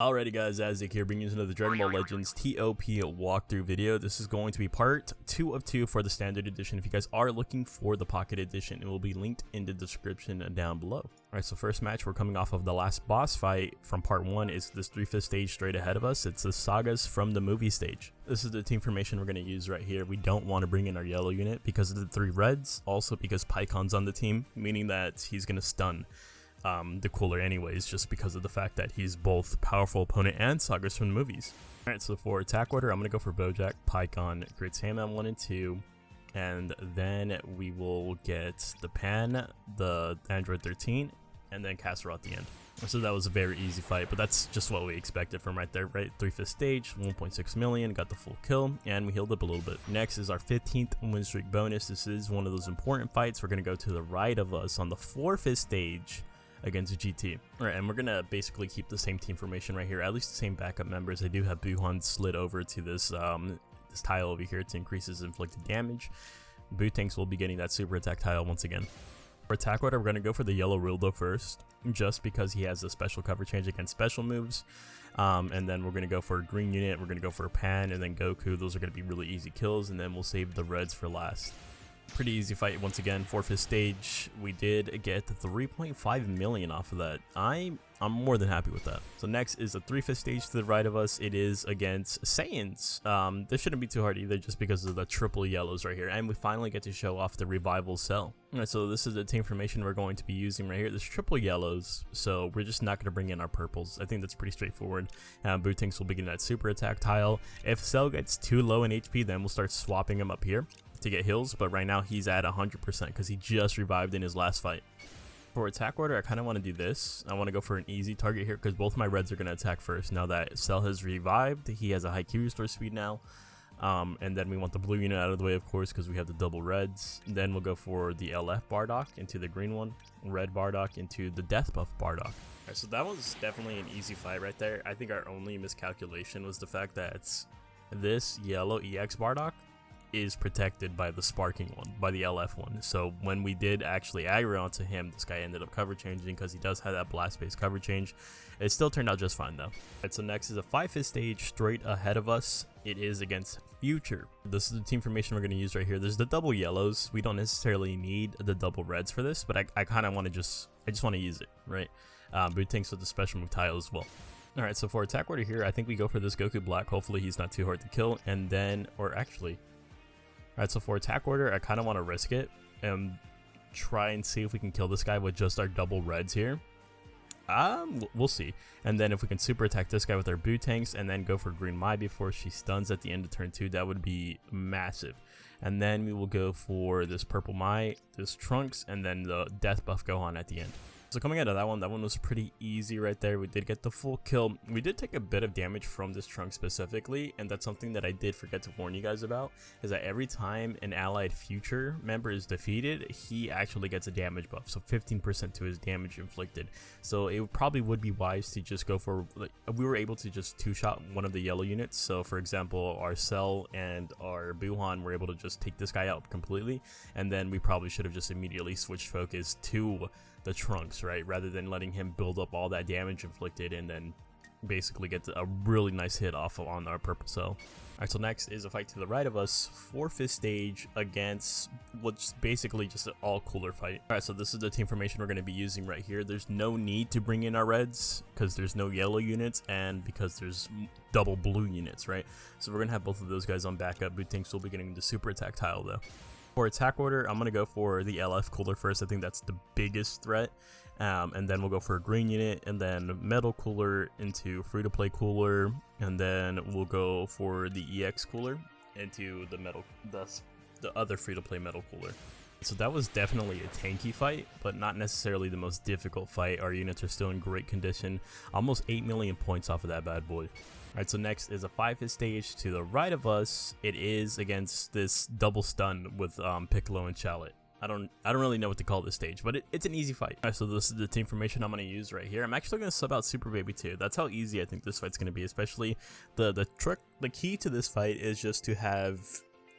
Alrighty guys, Azek here, bringing you another Dragon Ball Legends TOP walkthrough video. This is going to be part 2 of 2 for the standard edition. If you guys are looking for the pocket edition, it will be linked in the description down below. Alright, so first match, we're coming off of the last boss fight from part 1. Is this 3/5 stage straight ahead of us. It's the sagas from the movie stage. This is the team formation we're going to use right here. We don't want to bring in our yellow unit because of the 3 reds, also because Paikon's on the team, meaning that he's going to stun the cooler anyways, just because of the fact that he's both powerful opponent and sagas from the movies. Alright, so for attack order, I'm going to go for Bojack, Paikon, Grits Hamman 1 and 2, and then we will get the Pan, the Android 13, and then Caster at the end. So that was a very easy fight, but that's just what we expected from right there, right? 3/5 stage, 1.6 million, got the full kill, and we healed up a little bit. Next is our 15th win streak bonus. This is one of those important fights. We're going to go to the right of us on the 4/5 stage against GT. Alright, and we're gonna basically keep the same team formation right here, at least the same backup members. I do have Gohan slid over to this this tile over here to increase his inflicted damage. Tanks will be getting that super attack tile once again. For attack order, we're gonna go for the yellow Rildo first, just because he has a special cover change against special moves. And then we're gonna go for a green unit, we're gonna go for a Pan, and then Goku. Those are gonna be really easy kills, and then we'll save the reds for last. Pretty easy fight once again. 4/5 stage, we did get 3.5 million off of that. I'm more than happy with that. So next is a 3/5 stage to the right of us. It is against Saiyans. This shouldn't be too hard either, just because of the triple yellows right here, and we finally get to show off the revival cell. Alright, so this is the team formation we're going to be using right here. There's triple yellows, so we're just not going to bring in our purples. I think that's pretty straightforward. Tanks will begin that super attack tile. If Cell gets too low in HP, then we'll start swapping him up here to get heals, but right now he's at 100% because he just revived in his last fight. For attack order, I kind of want to do this. I want to go for an easy target here because both my reds are going to attack first. Now that Cell has revived, he has a high Q restore speed now. And then we want the blue unit out of the way, of course, because we have the double reds. Then we'll go for the LF Bardock into the green one, red Bardock into the death buff Bardock. Alright, so that was definitely an easy fight right there. I think our only miscalculation was the fact that this yellow EX Bardock is protected by the sparking one, by the LF one. So when we did actually aggro onto him, this guy ended up cover changing because he does have that blast based cover change. It still turned out just fine though. Alright, so next is a 5/5 stage straight ahead of us. It is against Future. This is the team formation we're going to use right here. There's the double yellows. We don't necessarily need the double reds for this, but I kind of want to I just want to use it, right? Tanks with the special move tile as well. Alright, so for attack order here, I think we go for this Goku Black. Hopefully he's not too hard to kill, and then, or actually, alright, so for attack order, I kind of want to risk it and try and see if we can kill this guy with just our double reds here. We'll see. And then if we can super attack this guy with our Tanks and then go for Green Mai before she stuns at the end of turn 2, that would be massive. And then we will go for this purple Mai, this Trunks, and then the death buff Gohan at the end. So coming out of that one was pretty easy right there. We did get the full kill. We did take a bit of damage from this Trunk specifically, and that's something that I did forget to warn you guys about, is that every time an allied Future member is defeated, he actually gets a damage buff, so 15% to his damage inflicted. So it probably would be wise to just go for, like, we were able to just two-shot one of the yellow units. So for example, our Cell and our Gohan were able to just take this guy out completely, and then we probably should have just immediately switched focus to the Trunks, right, rather than letting him build up all that damage inflicted and then basically get a really nice hit off on our purple Cell. Alright, so next is a fight to the right of us, 4/5 stage against what's basically just an all cooler fight. Alright, so this is the team formation we're going to be using right here. There's no need to bring in our reds because there's no yellow units and because there's double blue units, right? So we're going to have both of those guys on backup. Tanks will be getting the super attack tile though. For attack order, I'm going to go for the LF cooler first. I think that's the biggest threat. And then we'll go for a green unit, and then metal cooler into free-to-play cooler, and then we'll go for the EX cooler into the metal, the other free-to-play metal cooler. So that was definitely a tanky fight, but not necessarily the most difficult fight. Our units are still in great condition. Almost 8 million points off of that bad boy. Alright, so next is a 5/5 stage to the right of us. It is against this double stun with Piccolo and Shallot. I don't really know what to call this stage, but it's an easy fight. Alright, so this is the team formation I'm going to use right here. I'm actually going to sub out Super Baby too. That's how easy I think this fight's going to be, especially the key to this fight is just to have,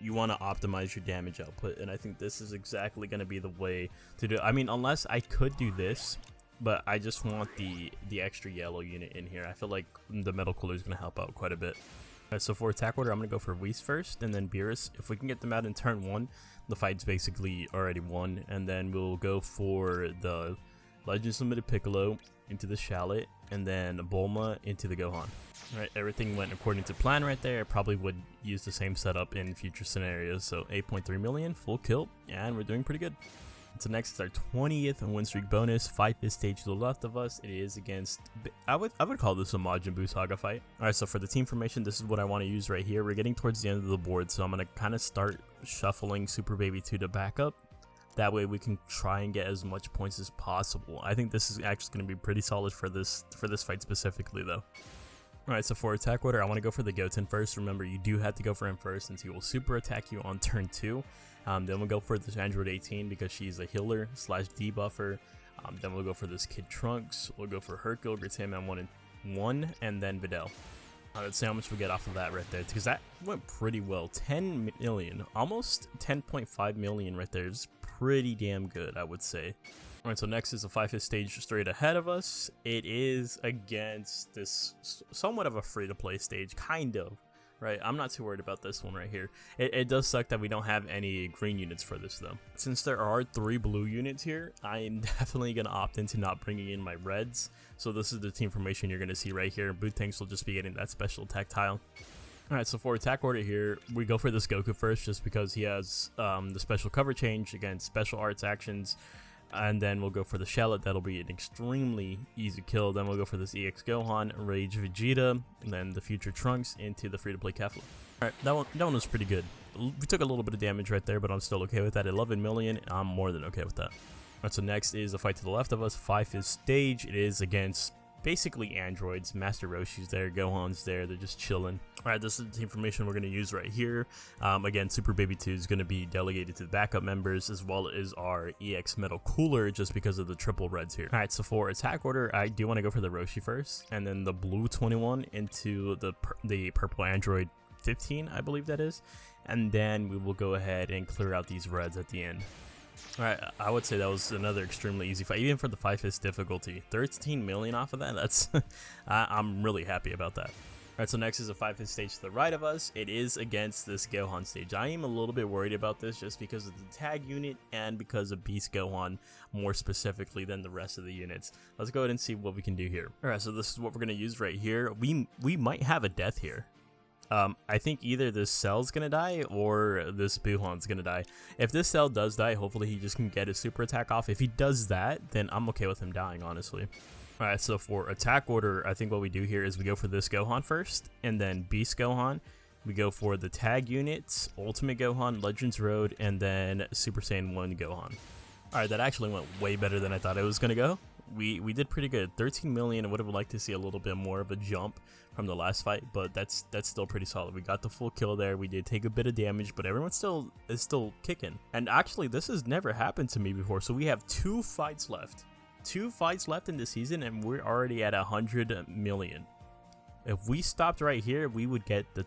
you want to optimize your damage output, and I think this is exactly going to be the way to do it. I mean, unless I could do this but I just want the extra yellow unit in here. I feel like the metal cooler is going to help out quite a bit. Alright, so for attack order, I'm going to go for Whis first, and then Beerus. If we can get them out in turn 1, the fight's basically already won, and then we'll go for the Legends Limited Piccolo into the Shallot, and then Bulma into the Gohan. Alright, everything went according to plan right there. I probably would use the same setup in future scenarios. So 8.3 million, full kill, and we're doing pretty good. So next is our 20th win streak bonus, 5th stage to the left of us. It is against, I would call this a Majin Buu Saga fight. Alright, so for the team formation, this is what I want to use right here. We're getting towards the end of the board, so I'm going to kind of start shuffling Super Baby 2 to backup. That way we can try and get as much points as possible. I think this is actually going to be pretty solid for this fight specifically though. Alright, so for attack order, I want to go for the Goten first. Remember, you do have to go for him first since he will super attack you on turn 2. Then we'll go for this Android 18 because she's a healer / debuffer. Then we'll go for this Kid Trunks. We'll go for Hercule, Gritama 1 and then Videl. Let's see how much we get off of that right there, because that went pretty well. 10 million, almost 10.5 million right there is pretty damn good, I would say. Alright, so next is the 5th stage straight ahead of us. It is against this somewhat of a free-to-play stage, kind of. Right, I'm not too worried about this one right here. It does suck that we don't have any green units for this though. Since there are 3 blue units here, I am definitely going to opt into not bringing in my reds. So this is the team formation you're going to see right here. Boot Tanks will just be getting that special attack tile. Alright, so for attack order here, we go for this Goku first just because he has the special cover change against special arts actions. And then we'll go for the Shallot. That'll be an extremely easy kill. Then we'll go for this EX Gohan, Rage Vegeta, and then the future Trunks into the free-to-play Kefla. Alright, that one was pretty good. We took a little bit of damage right there, but I'm still okay with that. 11 million, I'm more than okay with that. Alright, so next is the fight to the left of us, 5th stage. It is against basically androids. Master Roshi's there, Gohan's there, they're just chilling. Alright, this is the team formation we're going to use right here. Again, Super Baby 2 is going to be delegated to the backup members, as well as our EX Metal Cooler, just because of the triple reds here. Alright, so for attack order, I do want to go for the Roshi first, and then the blue 21 into the purple android 15, I believe that is. And then we will go ahead and clear out these reds at the end. Alright, I would say that was another extremely easy fight, even for the 5th difficulty. 13 million off of that, that's I'm really happy about that. Alright, so next is a 5th stage to the right of us. It is against this Gohan stage. I am a little bit worried about this just because of the tag unit and because of Beast Gohan more specifically than the rest of the units. Let's go ahead and see what we can do here. Alright, so this is what we're going to use right here. We might have a death here. I think either this Cell's gonna die or this Buhan's gonna die. If this Cell does die, hopefully he just can get his super attack off. If he does that, then I'm okay with him dying, honestly. Alright, so for attack order, I think what we do here is we go for this Gohan first, and then Beast Gohan. We go for the tag units, Ultimate Gohan, Legends Road, and then Super Saiyan 1 Gohan. Alright, that actually went way better than I thought it was gonna go. We did pretty good. 13 million. I would have liked to see a little bit more of a jump from the last fight, but that's still pretty solid. We got the full kill there. We did take a bit of damage, but everyone is still kicking. And actually, this has never happened to me before. So we have 2 fights left. 2 fights left in the season, and we're already at 100 million. If we stopped right here, we would get the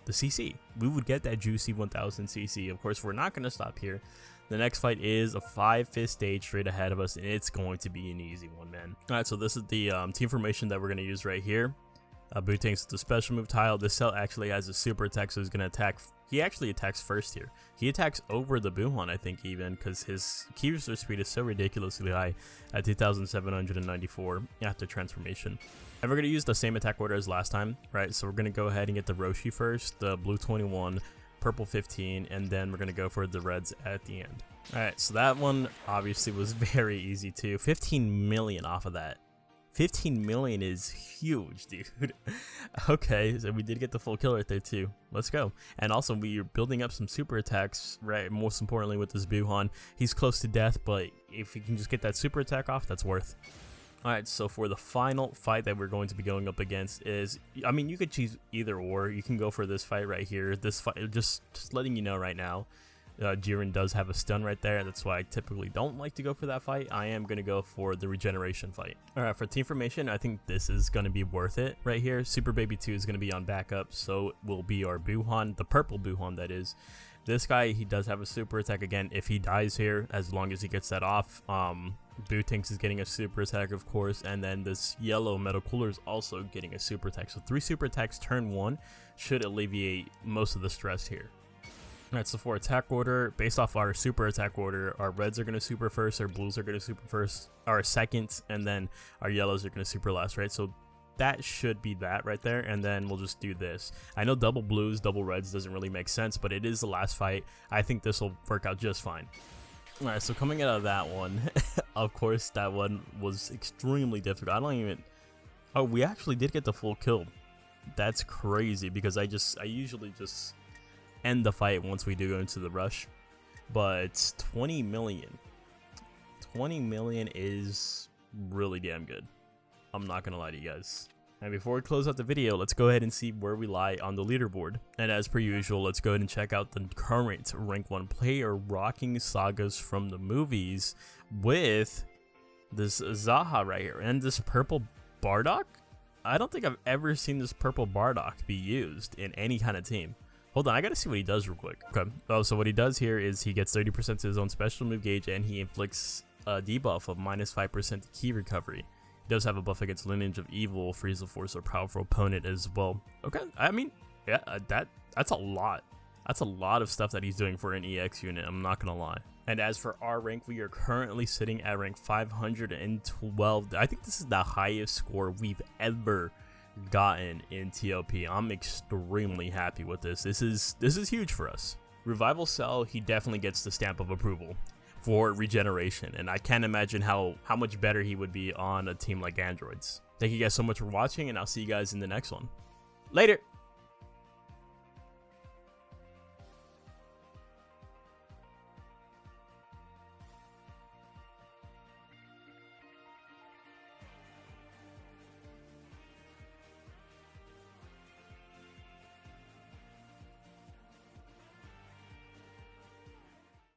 CC. We would get that juicy 1000 CC. Of course, we're not going to stop here. The next fight is a 5th stage straight ahead of us, and it's going to be an easy one, man. Alright, so this is the team formation that we're going to use right here. Boot Tanks with the special move tile. This Cell actually has a super attack, so he's going to attack. He actually attacks first here. He attacks over the Buhan, I think, even, because his key research speed is so ridiculously high at 2,794 after transformation. And we're going to use the same attack order as last time, right? So we're going to go ahead and get the Roshi first, the blue 21, purple 15, and then we're going to go for the reds at the end. Alright, so that one obviously was very easy too. 15 million off of that. 15 million is huge, dude. Okay, so we did get the full kill right there too. Let's go. And also we are building up some super attacks, right? Most importantly with this Buhan. He's close to death, but if he can just get that super attack off, that's worth. Alright, so for the final fight that we're going to be going up against is, I mean, you could choose either or. You can go for this fight right here. This fight, just letting you know right now, Jiren does have a stun right there. That's why I typically don't like to go for that fight. I am going to go for the regeneration fight. Alright, for team formation, I think this is going to be worth it right here. Super Baby 2 is going to be on backup, so will be our Gohan, the purple Gohan that is. This guy, he does have a super attack again if he dies here, as long as he gets that off. Bootinks is getting a super attack, of course, and then this yellow Metal Cooler is also getting a super attack. So 3 super attacks turn 1 should alleviate most of the stress here. Alright, so for attack order, based off our super attack order, our reds are going to super first, our blues are going to super first, our second, and then our yellows are going to super last, right? So that should be that right there, and then we'll just do this. I know double blues, double reds doesn't really make sense, but it is the last fight. I think this will work out just fine. Alright, so coming out of that one, of course, that one was extremely difficult. I don't even... Oh, we actually did get the full kill. That's crazy, because I usually just end the fight once we do go into the rush. But 20 million. 20 million is really damn good. I'm not gonna lie to you guys. And before we close out the video, let's go ahead and see where we lie on the leaderboard. And as per usual, let's go ahead and check out the current rank 1 player rocking sagas from the movies with this Zaha right here and this purple Bardock. I don't think I've ever seen this purple Bardock be used in any kind of team. Hold on, I gotta see what he does real quick. Okay. Oh, so what he does here is he gets 30% to his own special move gauge, and he inflicts a debuff of -5% to key recovery. He does have a buff against Lineage of Evil, Freeze of Force, or Powerful Opponent as well. Okay, I mean, yeah, that's a lot. That's a lot of stuff that he's doing for an EX unit, I'm not gonna lie. And as for our rank, we are currently sitting at rank 512. I think this is the highest score we've ever gotten in TOP. I'm extremely happy with this. This is huge for us. Revival Cell, he definitely gets the stamp of approval for regeneration, and I can't imagine how much better he would be on a team like Androids. Thank you guys so much for watching, and I'll see you guys in the next one. Later!